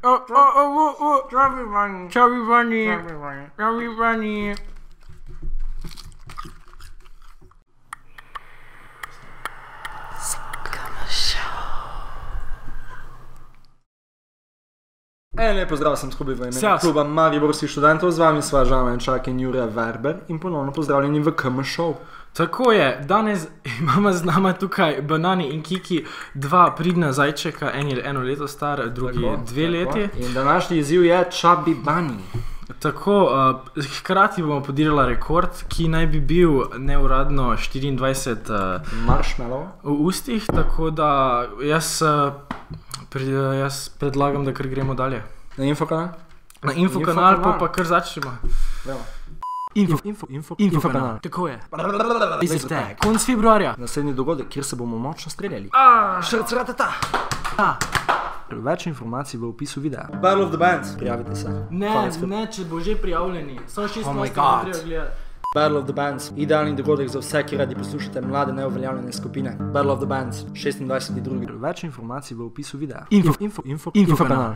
Chubby bunny. Chubby bunny. Chubby bunny. Lepo zdrav, sem skupaj v imenu kluba mariborskih študentov, z vami sva Žana Enčak in Jure Verber in ponovno pozdravljeni v KM Show. Tako je, danes imamo z nama tukaj Banani in Kiki, dva pridna zajčeka, en je 1 leto star, drugi 2 leti. In današnji izziv je Chubby bunny. Tako, hkrati bomo podirala rekord, ki naj bi bil neuradno 24 marshmallow v ustih, tako da jaz predlagam, da kar gremo dalje. Na infokanal? Na infokanal, pa kar začnemo. Infokanal. Tako je. Konec februarja. Naslednji dogodek, kjer se bomo močno streljali. Šrcratata. Več informacij v opisu videa. Battle of the Bands. Prijavite se. Ne, če bo že prijavljeni. Samo 6 treba gledati. Battle of the Bands. Idealni dogodek za vse, ki radi poslušate mlade neuveljavljene skupine. Battle of the Bands. 26.2. Več informacij v opisu videa. Infokanal.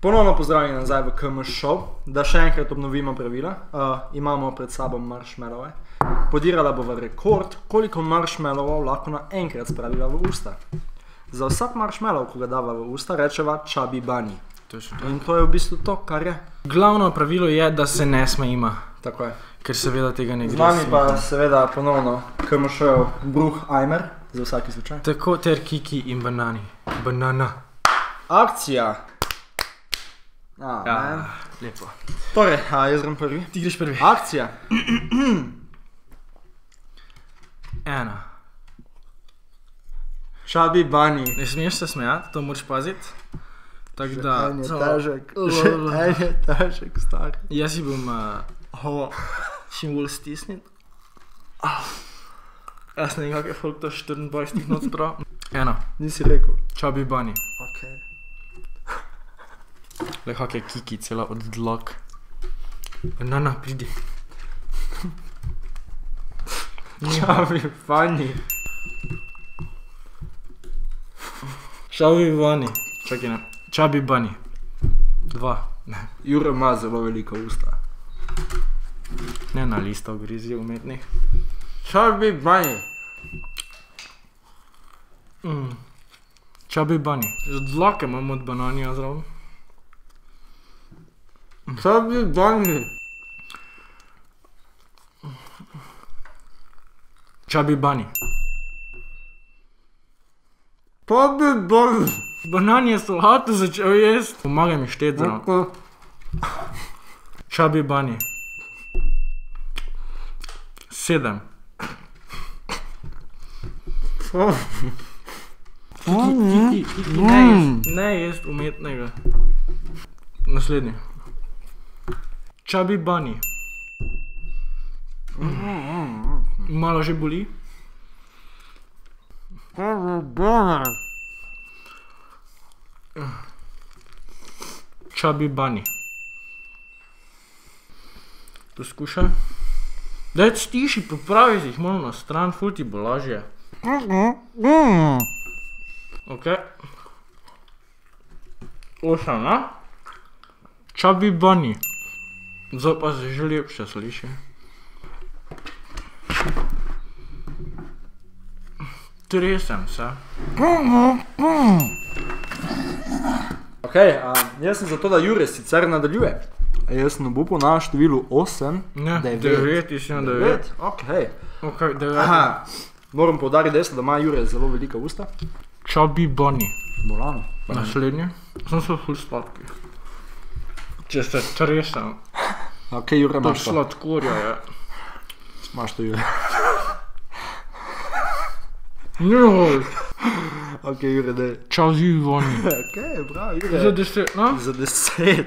Ponovno pozdravljeni nazaj v KM Show. Da še enkrat obnovimo pravila. Imamo pred sabo marshmallowe. Podirala bo v rekord, koliko marshmallowov lahko naenkrat spravila v usta. Za vsak marshmallow, ko ga dava v usta, rečeva Chubby bunny. In to je v bistvu to, kar je. Glavno pravilo je, da se ne smejima. Tako je. Ker seveda tega ne gre. Z vami pa seveda ponovno KM Show Bruh Eimer, za vsaki slučaj. Tako ter Kiki in Banani. Banana. Akcija. Lepo. Torej, jaz grem prvi. Ti greš prvi. Akcija. 1. Chubby bunny. Ne smiješ se smejati, to moraš paziti. Tako da... En je težek, star. Jaz si bom še bolj stisnit. Jaz ne vem, kak je folk to 24 noc prav. 1. Nisi rekel. Chubby bunny. Ok. Le kak je Kiki cela od dlak. Banana, pridi. Chubby bunny. Chubby bunny. Čakaj, ne. Chubby bunny. 2. Jure ima zelo veliko usta. Ne na lista ugrizi umetnih. Chubby bunny. Chubby bunny. Dlake imamo od bananija zraven. Chubby bunny. Chubby bunny. Chubby bunny. Banan je solato začel jest. Pomagaj mi šteti zraven. Chubby bunny. 7. Kiki, ne jest umetnega. Naslednji. Chubby bunny. Malo že boli. Chubby bunny. Poskušaj. Daj stiši, popravi si jih malo na stran, ful ti bo lažje. Ok. 8, Chubby bunny. Zdaj pa se že lepše sliši. 3 sem se. Ok, jaz sem zato, da Jure sicer nadaljuje. Jaz sem obupal na številu 8, 9, ti si na 9. Ok. Ok, 9. Moram poudariti dejstvo, da ima Jure zelo velika usta. Chubby bunny. Bolano. Naslednji. Sem so ful sladki. Če se tresem. Ok, Jure, To imaš to. sladkorja je. Imaš to, Jure. Njoj. Ok, Jure, daj. Chubby bunny. Ok, bravo, Jure. Za 10, no? Za 10.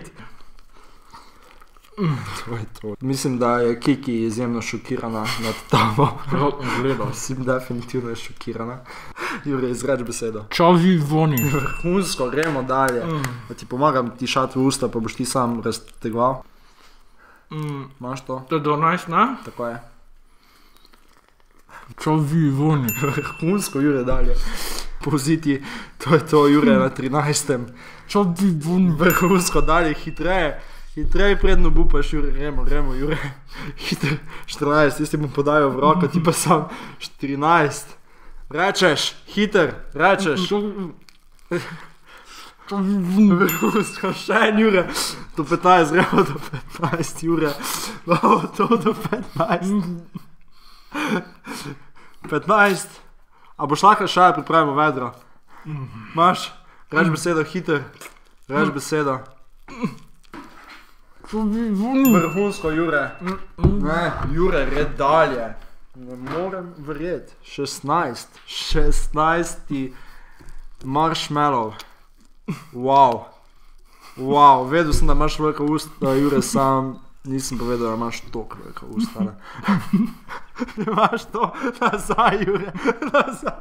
To je to. Mislim, da je Kiki izjemno šokirana nad tabo. Gledal. Mislim, definitivno je šokirana. Jure, izreč besedo. Chubby bunny. Vrhunsko, gremo dalje. Da ti pomagam ti šati v usta, pa boš ti sam raztegoval. Imaš to? To je 12, ne? Tako je. Chubby bunny. Vrhunsko, Jure, dalje. povziti, to je to, Jure na 13. Čo bi bun? Vrhunsko, dalje, hitreje predno bupaš, Jure, gremo, Jure, hiter, 14, jaz ti bom podajal v roko, ti pa sam 14. Rečeš, hiter, rečeš. Vrhunsko, še en, Jure, do 15, gremo do 15, Jure, to do 15. 15. A boš lahko šaj, pripravimo vedro? Maš? Reč besedo, hiter. Reč besedo. Vrhunsko, Jure. Ne, Jure, red dalje. Ne morem verjeti. 16. 16. Marshmallow. Wow. Wow, vedel sem, da imaš velika usta, Jure, sam nisem povedal, da imaš toliko velika usta. Imaš to nazaj, Jure, nazaj.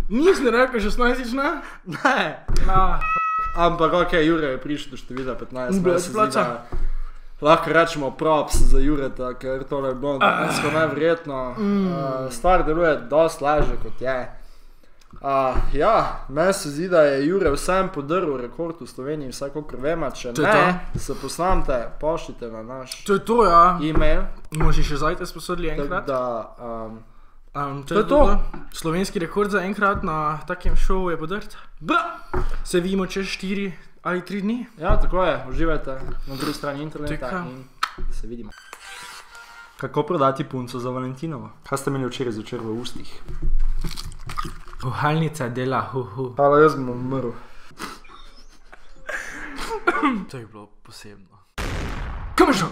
Nisem rekel 16, ne? Ne. Ampak ok, Jure je prišel do števila 15. Lahko rečemo props za Jureta, ker tole je bilo neverjetno. Stvar deluje dosti lažje kot je. Ja, meni se zdi, da je Jure vsem podrl rekord v Sloveniji, vsaj kolikor vema, če ne, se posnamte, pošljite na naš To je to, ja. e-mail. Moži še zajte sposodili enkrat. To je to. Slovenski rekord za enkrat na takem šovu je podrt. Se vidimo čez 4 ali 3 dni. Ja, tako je, uživajte na drugi strani interneta in se vidimo. Kako prodati punco za Valentinovo? Kaj ste imeli včeraj zvečer v ustih? Puhalnica dela, Hvala, jaz bom umrl. To je bilo posebno. Kam šel?